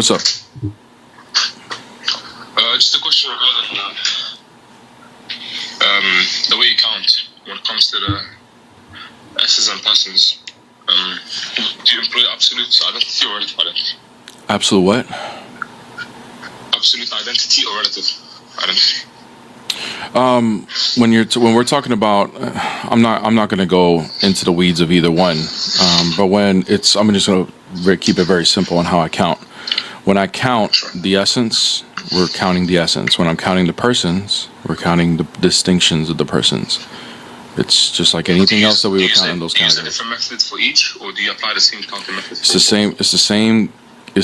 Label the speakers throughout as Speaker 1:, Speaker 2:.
Speaker 1: What's up?
Speaker 2: Just a question regarding the way you count when it comes to the S's and persons. Do you employ absolute identity or relative identity?
Speaker 1: Absolute what?
Speaker 2: Absolute identity or relative identity?
Speaker 1: When we're talking about, I'm not going to go into the weeds of either one. But I'm just going to keep it very simple on how I count. When I count the essence, we're counting the essence. When I'm counting the persons, we're counting the distinctions of the persons. It's just like anything else that we would count in those categories.
Speaker 2: Do you use a different method for each, or do you apply the same counting method?
Speaker 1: It's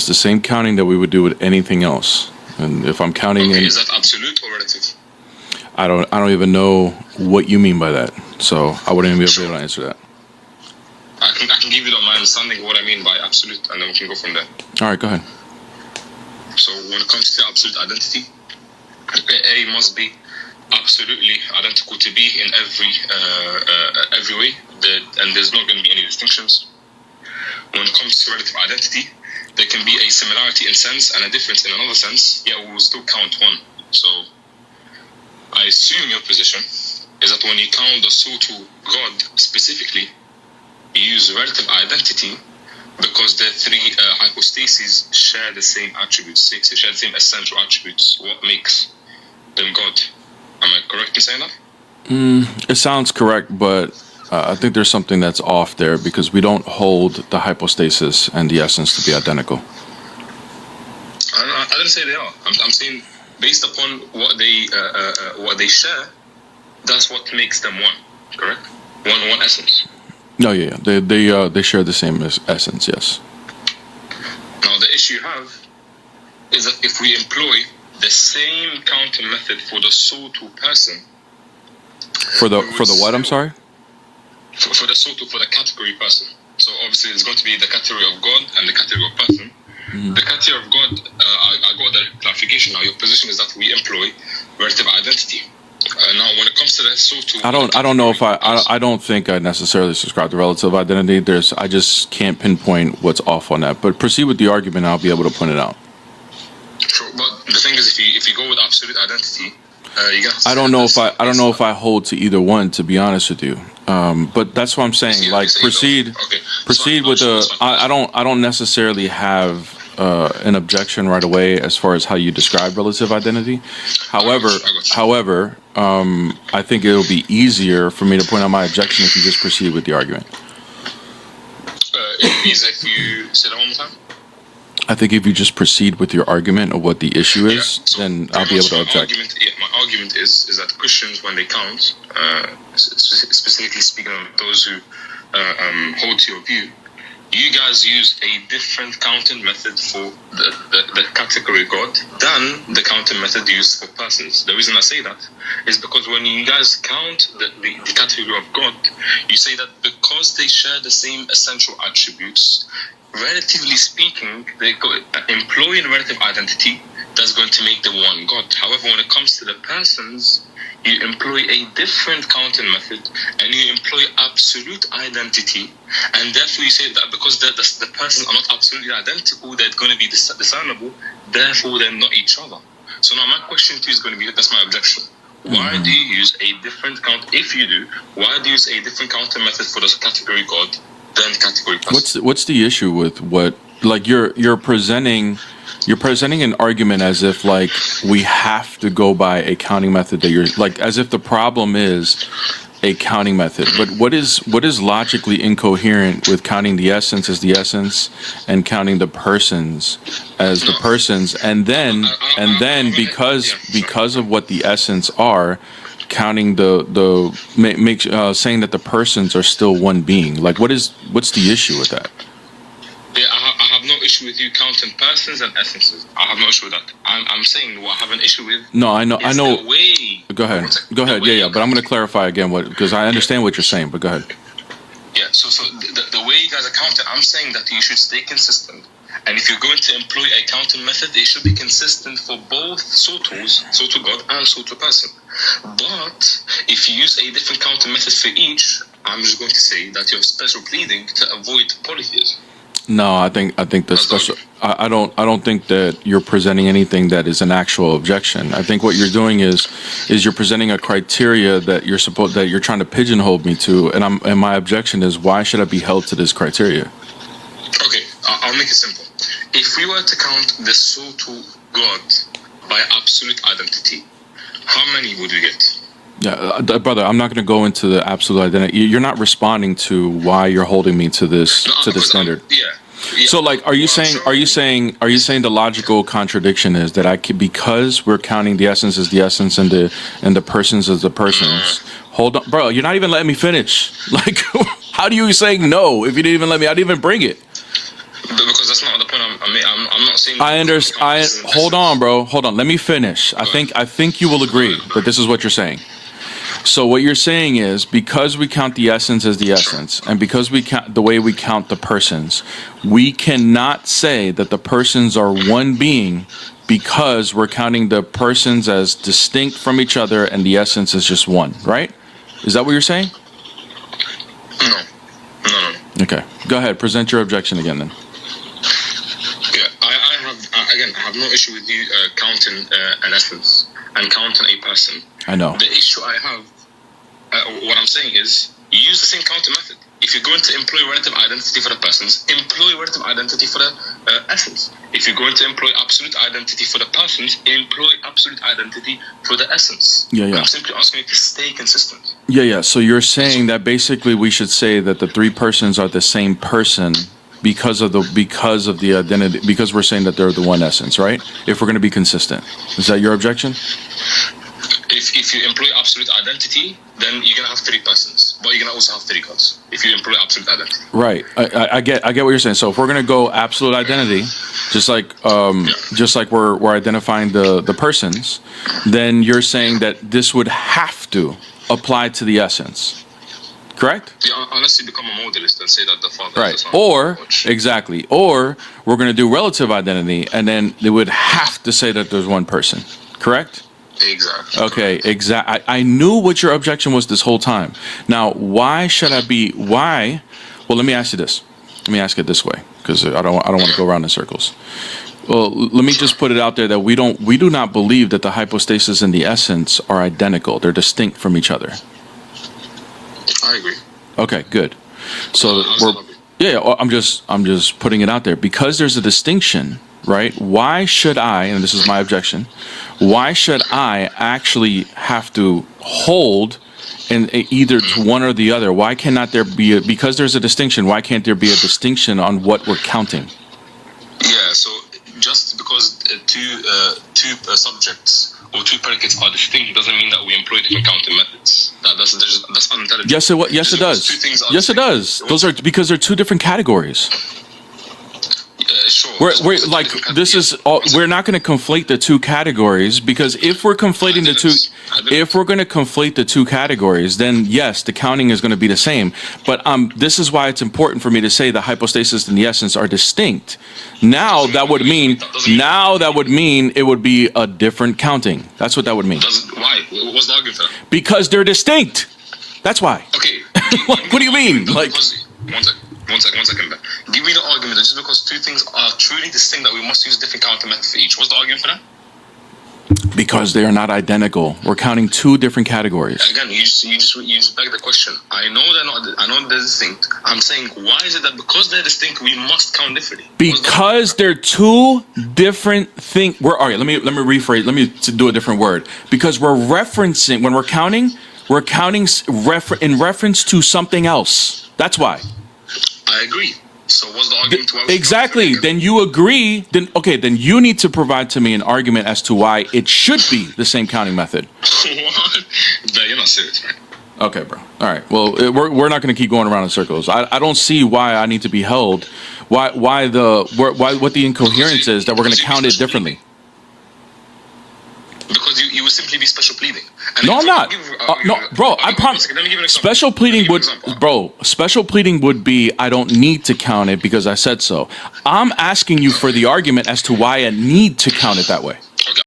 Speaker 1: the same counting that we would do with anything else. And if I'm counting
Speaker 2: is that absolute or relative?
Speaker 1: I don't even know what you mean by that. So I wouldn't even be able to answer that.
Speaker 2: I can give you my understanding of what I mean by absolute, and then we can go from there.
Speaker 1: All right, go ahead.
Speaker 2: So when it comes to absolute identity, A must be absolutely identical to B in every way, and there's not going to be any distinctions. When it comes to relative identity, there can be a similarity in sense and a difference in another sense, yet we will still count one. So I assume your position is that when you count the soul to God specifically, you use relative identity because the three hypostases share the same attributes, share the same essential attributes, what makes them God. Am I correct in saying that?
Speaker 1: It sounds correct, but I think there's something that's off there because we don't hold the hypostasis and the essence to be identical.
Speaker 2: I didn't say they are. I'm saying based upon what they share, that's what makes them one. Correct? One essence.
Speaker 1: No, yeah, they share the same essence. Yes.
Speaker 2: Now the issue you have is that if we employ the same counting method for the soul to person,
Speaker 1: for the what? I'm sorry.
Speaker 2: For the soul to for the category person. So obviously there's going to be the category of God and the category of person. Mm-hmm. The category of God, I got the clarification now. Your position is that we employ relative identity. Now, when it comes to the soul to,
Speaker 1: I don't know if I don't think I necessarily subscribe to relative identity. I just can't pinpoint what's off on that. But proceed with the argument, and I'll be able to point it out.
Speaker 2: Sure, but the thing is, if you go with absolute identity,
Speaker 1: I don't know if I hold to either one, to be honest with you. But that's what I'm saying. Like proceed with the. I don't necessarily have an objection right away as far as how you describe relative identity. However, I think it'll be easier for me to point out my objection if you just proceed with the argument.
Speaker 2: It means if you say that one more time.
Speaker 1: I think if you just proceed with your argument of what the issue is, then I'll be able to object.
Speaker 2: My argument is that Christians, when they count, specifically speaking of those who hold to your view, you guys use a different counting method for the category God than the counting method used for persons. The reason I say that is because when you guys count the category of God, you say that because they share the same essential attributes, relatively speaking, they employ a relative identity that's going to make them one God. However, when it comes to the persons, you employ a different counting method and you employ absolute identity, and therefore you say that because the persons are not absolutely identical, they're going to be discernible, therefore they're not each other. So now my question to you is going to be, that's my objection. Why do you use a different count? If you do, why do you use a different counting method for this category God than category person?
Speaker 1: What's the issue with what, like you're presenting an argument as if like we have to go by a counting method that you're like, as if the problem is a counting method. But what is logically incoherent with counting the essence as the essence and counting the persons as the persons, and then because of what the essence are, counting saying that the persons are still one being. Like what's the issue with that?
Speaker 2: Yeah, I have no issue with you counting persons and essences. I have no issue with that. I'm saying what I have an issue with.
Speaker 1: No, I know.
Speaker 2: The way.
Speaker 1: Go ahead. Yeah. But I'm going to clarify again because I understand what you're saying. But go ahead.
Speaker 2: Yeah. So the way you guys are counting, I'm saying that you should stay consistent. And if you're going to employ a counting method, it should be consistent for both soul to God and soul to person. But if you use a different counting method for each, I'm just going to say that you have special pleading to avoid polytheism.
Speaker 1: No, I think the special. I don't think that you're presenting anything that is an actual objection. I think what you're doing is you're presenting a criteria that you're trying to pigeonhole me to, and my objection is, why should I be held to this criteria?
Speaker 2: Okay, I'll make it simple. If we were to count the soul to God by absolute identity, how many would we get?
Speaker 1: Yeah, brother, I'm not going to go into the absolute identity. You're not responding to why you're holding me to this standard.
Speaker 2: Yeah.
Speaker 1: So, like, are you saying the logical contradiction is that because we're counting the essence as the essence and the persons as the persons? Hold on, bro. You're not even letting me finish. Like, how do you saying no if you didn't even let me? I didn't even bring it.
Speaker 2: Because that's not the point I'm not saying.
Speaker 1: I understand. Hold on, bro. Hold on. Let me finish. I think you will agree that this is what you're saying. So what you're saying is, because we count the essence as the essence, and because we count the way we count the persons, we cannot say that the persons are one being because we're counting the persons as distinct from each other and the essence is just one, right? Is that what you're saying?
Speaker 2: No.
Speaker 1: Okay. Go ahead. Present your objection again then.
Speaker 2: Yeah, I have no issue with you counting an essence and counting a person.
Speaker 1: I know.
Speaker 2: The issue I have, what I'm saying is, you use the same counting method. If you're going to employ relative identity for the persons, employ relative identity for the essence. If you're going to employ absolute identity for the persons, employ absolute identity for the essence.
Speaker 1: Yeah.
Speaker 2: I'm simply asking you to stay consistent.
Speaker 1: Yeah. So you're saying that basically we should say that the three persons are the same person because of the identity, because we're saying that they're the one essence, right? If we're going to be consistent. Is that your objection?
Speaker 2: If you employ absolute identity, then you're gonna have three persons, but you're gonna also have three gods. If you employ absolute identity,
Speaker 1: right? I get what you're saying. So if we're gonna go absolute identity, just like we're identifying the persons, then you're saying that this would have to apply to the essence, correct?
Speaker 2: Yeah, unless you become a modalist and say that the Father
Speaker 1: right,
Speaker 2: is the Son.
Speaker 1: or exactly, or we're gonna do relative identity, and then they would have to say that there's one person, correct?
Speaker 2: Exactly.
Speaker 1: Okay, exactly. I knew what your objection was this whole time. Now, why should I be? Why? Well, let me ask you this. Let me ask it this way, because I don't want to go around in circles. Well, let me just put it out there that we do not believe that the hypostasis and the essence are identical. They're distinct from each other.
Speaker 2: I agree.
Speaker 1: Okay, good. So I'm just putting it out there because there's a distinction. Right? Why should I, and this is my objection, why should I actually have to hold in either one or the other? Why cannot there be because there's a distinction, why can't there be a distinction on what we're counting?
Speaker 2: Yeah, so just because two subjects or two predicates are distinct doesn't mean that we employ different counting methods. That's unintelligible.
Speaker 1: Yes, it does. Yes, it does. Those are because they're two different categories.
Speaker 2: Sure.
Speaker 1: We're like this is all, we're not going to conflate the two categories because if we're conflating if we're going to conflate the two categories, then yes, the counting is going to be the same. But this is why it's important for me to say the hypostasis and the essence are distinct. Now that would mean it would be a different counting. That's what that would mean.
Speaker 2: Why? What's the argument for that?
Speaker 1: Because they're distinct. That's why.
Speaker 2: Okay.
Speaker 1: What do you mean? Like.
Speaker 2: One second. Give me the argument that just because two things are truly distinct that we must use different counting methods for each. What's the argument for that?
Speaker 1: Because they are not identical. We're counting two different categories.
Speaker 2: Again, you just beg the question. I know they're distinct. I'm saying, why is it that because they're distinct, we must count differently?
Speaker 1: Because they're two different things. Let me rephrase. Let me do a different word. Because we're referencing when we're counting in reference to something else. That's why.
Speaker 2: I agree. So what's the argument?
Speaker 1: Exactly. Then you agree. Then you need to provide to me an argument as to why it should be the same counting method.
Speaker 2: What? You're not serious, right?
Speaker 1: Okay, bro. All right. Well, we're not going to keep going around in circles. I don't see why I need to be held. What the incoherence is that we're going to count it differently.
Speaker 2: Because you would simply be special pleading.
Speaker 1: No, I'm not. No, bro. I promise. Special pleading would be I don't need to count it because I said so. I'm asking you for the argument as to why I need to count it that way.